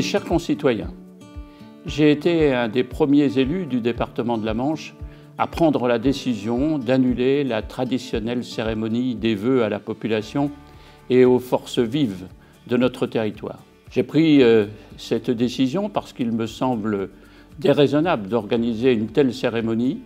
chers concitoyens, j'ai été un des premiers élus du département de la Manche à prendre la décision d'annuler la traditionnelle cérémonie des vœux à la population et aux forces vives de notre territoire. J'ai pris cette décision parce qu'il me semble déraisonnable d'organiser une telle cérémonie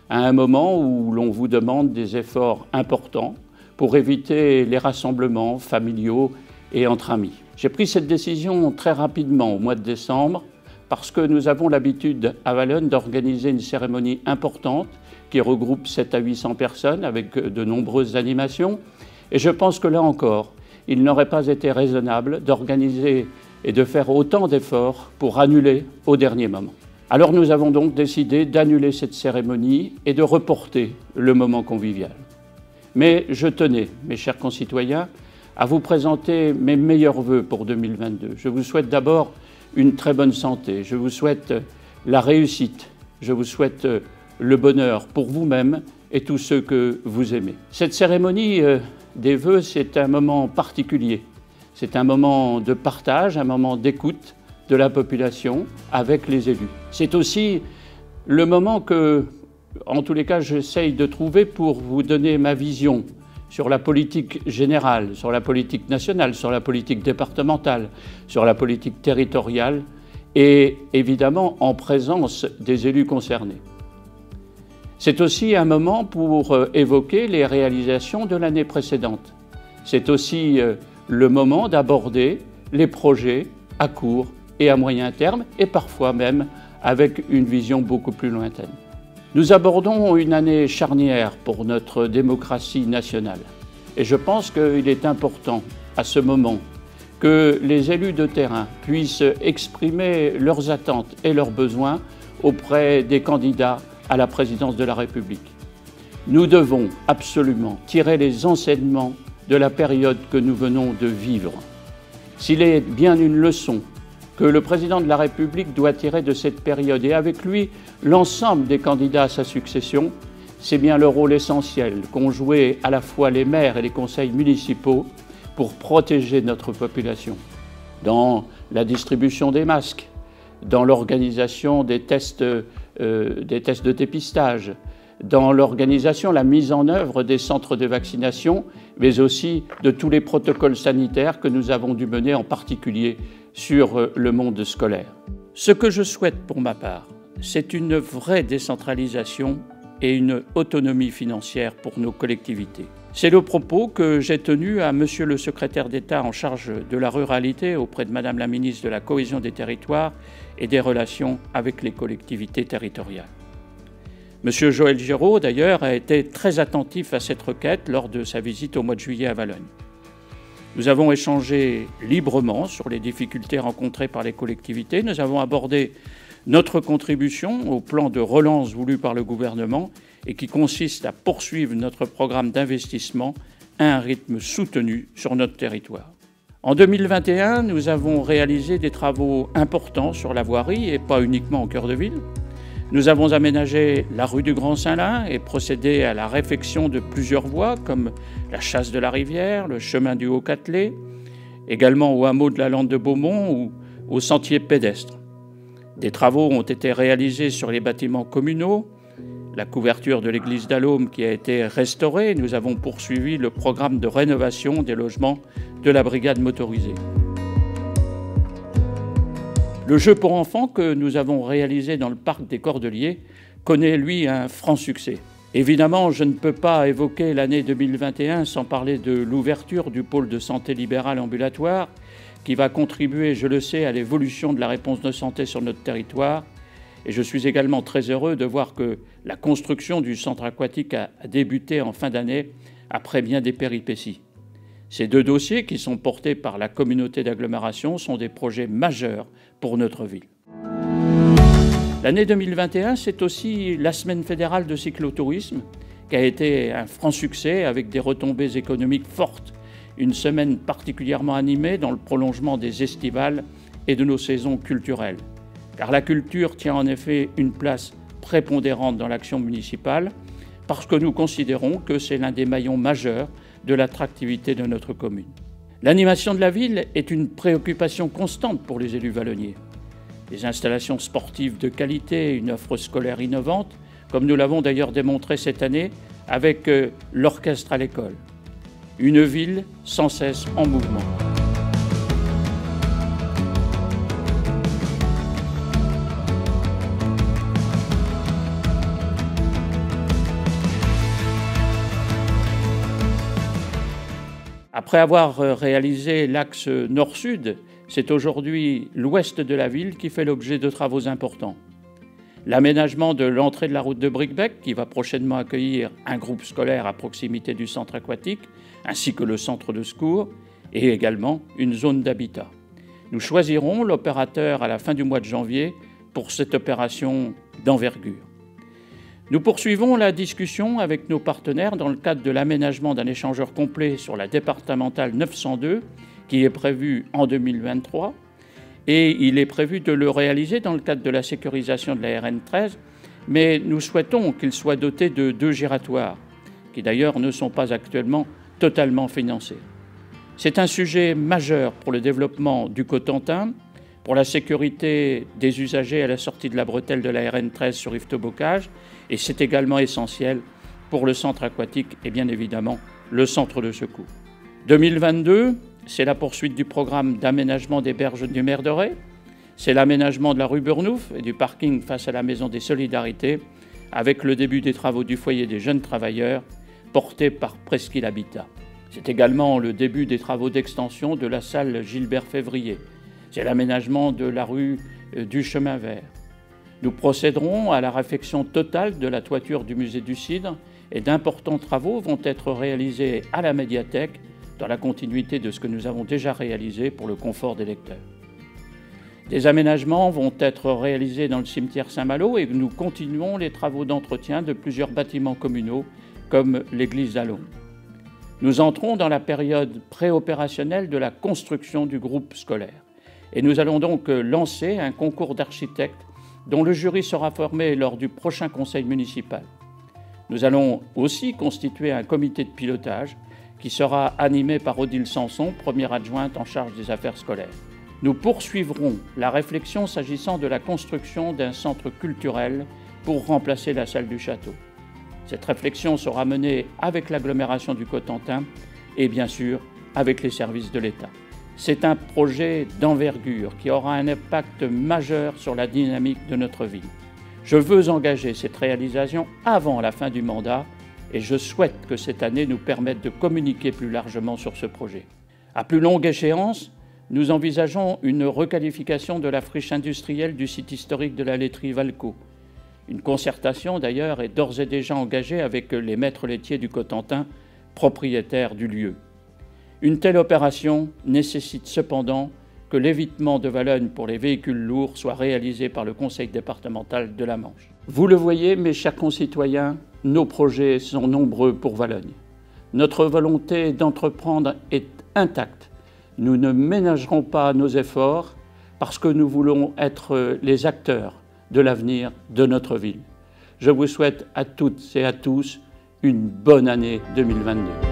à un moment où l'on vous demande des efforts importants pour éviter les rassemblements familiaux et entre amis. J'ai pris cette décision très rapidement au mois de décembre parce que nous avons l'habitude à Valognes d'organiser une cérémonie importante qui regroupe 700 à 800 personnes avec de nombreuses animations. Et je pense que là encore, il n'aurait pas été raisonnable d'organiser et de faire autant d'efforts pour annuler au dernier moment. Alors nous avons donc décidé d'annuler cette cérémonie et de reporter le moment convivial. Mais je tenais, mes chers concitoyens, à vous présenter mes meilleurs vœux pour 2022. Je vous souhaite d'abord une très bonne santé, je vous souhaite la réussite, je vous souhaite le bonheur pour vous-même et tous ceux que vous aimez. Cette cérémonie des vœux, c'est un moment particulier. C'est un moment de partage, un moment d'écoute de la population avec les élus. C'est aussi le moment que, en tous les cas, j'essaye de trouver pour vous donner ma vision sur la politique générale, sur la politique nationale, sur la politique départementale, sur la politique territoriale et évidemment en présence des élus concernés. C'est aussi un moment pour évoquer les réalisations de l'année précédente. C'est aussi le moment d'aborder les projets à court et à moyen terme et parfois même avec une vision beaucoup plus lointaine. Nous abordons une année charnière pour notre démocratie nationale et je pense qu'il est important à ce moment que les élus de terrain puissent exprimer leurs attentes et leurs besoins auprès des candidats à la présidence de la République. Nous devons absolument tirer les enseignements de la période que nous venons de vivre. S'il est bien une leçon que le président de la République doit tirer de cette période et avec lui l'ensemble des candidats à sa succession, c'est bien le rôle essentiel qu'ont joué à la fois les maires et les conseils municipaux pour protéger notre population. Dans la distribution des masques, dans l'organisation des tests de dépistage, dans l'organisation, la mise en œuvre des centres de vaccination, mais aussi de tous les protocoles sanitaires que nous avons dû mener, en particulier sur le monde scolaire. Ce que je souhaite pour ma part, c'est une vraie décentralisation et une autonomie financière pour nos collectivités. C'est le propos que j'ai tenu à Monsieur le secrétaire d'État en charge de la ruralité auprès de Madame la ministre de la Cohésion des Territoires et des Relations avec les collectivités territoriales. Monsieur Joël Giraud, d'ailleurs, a été très attentif à cette requête lors de sa visite au mois de juillet à Valognes. Nous avons échangé librement sur les difficultés rencontrées par les collectivités. Nous avons abordé notre contribution au plan de relance voulu par le gouvernement et qui consiste à poursuivre notre programme d'investissement à un rythme soutenu sur notre territoire. En 2021, nous avons réalisé des travaux importants sur la voirie et pas uniquement au cœur de ville. Nous avons aménagé la rue du Grand Saint-Lin et procédé à la réfection de plusieurs voies comme la chasse de la Rivière, le chemin du Haut-Catelet, également au hameau de la Lande de Beaumont ou au sentier pédestre. Des travaux ont été réalisés sur les bâtiments communaux, la couverture de l'église d'Allaume qui a été restaurée. Nous avons poursuivi le programme de rénovation des logements de la brigade motorisée. Le jeu pour enfants que nous avons réalisé dans le parc des Cordeliers connaît, lui, un franc succès. Évidemment, je ne peux pas évoquer l'année 2021 sans parler de l'ouverture du pôle de santé libérale ambulatoire qui va contribuer, je le sais, à l'évolution de la réponse de santé sur notre territoire. Et je suis également très heureux de voir que la construction du centre aquatique a débuté en fin d'année après bien des péripéties. Ces deux dossiers, qui sont portés par la communauté d'agglomération, sont des projets majeurs pour notre ville. L'année 2021, c'est aussi la semaine fédérale de cyclotourisme, qui a été un franc succès avec des retombées économiques fortes. Une semaine particulièrement animée dans le prolongement des estivales et de nos saisons culturelles. Car la culture tient en effet une place prépondérante dans l'action municipale, parce que nous considérons que c'est l'un des maillons majeurs de l'attractivité de notre commune. L'animation de la ville est une préoccupation constante pour les élus vallonniers. Des installations sportives de qualité, une offre scolaire innovante, comme nous l'avons d'ailleurs démontré cette année avec l'orchestre à l'école. Une ville sans cesse en mouvement. Après avoir réalisé l'axe nord-sud, c'est aujourd'hui l'ouest de la ville qui fait l'objet de travaux importants. L'aménagement de l'entrée de la route de Bricbec, qui va prochainement accueillir un groupe scolaire à proximité du centre aquatique, ainsi que le centre de secours, et également une zone d'habitat. Nous choisirons l'opérateur à la fin du mois de janvier pour cette opération d'envergure. Nous poursuivons la discussion avec nos partenaires dans le cadre de l'aménagement d'un échangeur complet sur la départementale 902 qui est prévu en 2023 et il est prévu de le réaliser dans le cadre de la sécurisation de la RN 13, mais nous souhaitons qu'il soit doté de 2 giratoires qui d'ailleurs ne sont pas actuellement totalement financés. C'est un sujet majeur pour le développement du Cotentin, pour la sécurité des usagers à la sortie de la bretelle de la RN 13 sur Yvetot-Bocage, et c'est également essentiel pour le centre aquatique et bien évidemment le centre de secours. 2022, c'est la poursuite du programme d'aménagement des berges du Merderet, c'est l'aménagement de la rue Burnouf et du parking face à la Maison des Solidarités, avec le début des travaux du foyer des jeunes travailleurs portés par Presqu'île Habitat. C'est également le début des travaux d'extension de la salle Gilbert-Février. C'est l'aménagement de la rue du Chemin Vert. Nous procéderons à la réfection totale de la toiture du musée du Cidre et d'importants travaux vont être réalisés à la médiathèque dans la continuité de ce que nous avons déjà réalisé pour le confort des lecteurs. Des aménagements vont être réalisés dans le cimetière Saint-Malo et nous continuons les travaux d'entretien de plusieurs bâtiments communaux comme l'église d'Allonnes. Nous entrons dans la période préopérationnelle de la construction du groupe scolaire. Et nous allons donc lancer un concours d'architectes dont le jury sera formé lors du prochain conseil municipal. Nous allons aussi constituer un comité de pilotage qui sera animé par Odile Sanson, première adjointe en charge des affaires scolaires. Nous poursuivrons la réflexion s'agissant de la construction d'un centre culturel pour remplacer la salle du château. Cette réflexion sera menée avec l'agglomération du Cotentin et bien sûr avec les services de l'État. C'est un projet d'envergure qui aura un impact majeur sur la dynamique de notre ville. Je veux engager cette réalisation avant la fin du mandat et je souhaite que cette année nous permette de communiquer plus largement sur ce projet. À plus longue échéance, nous envisageons une requalification de la friche industrielle du site historique de la laiterie Valco. Une concertation d'ailleurs est d'ores et déjà engagée avec les maîtres laitiers du Cotentin, propriétaires du lieu. Une telle opération nécessite cependant que l'évitement de Valognes pour les véhicules lourds soit réalisé par le conseil départemental de la Manche. Vous le voyez, mes chers concitoyens, nos projets sont nombreux pour Valognes. Notre volonté d'entreprendre est intacte. Nous ne ménagerons pas nos efforts parce que nous voulons être les acteurs de l'avenir de notre ville. Je vous souhaite à toutes et à tous une bonne année 2022.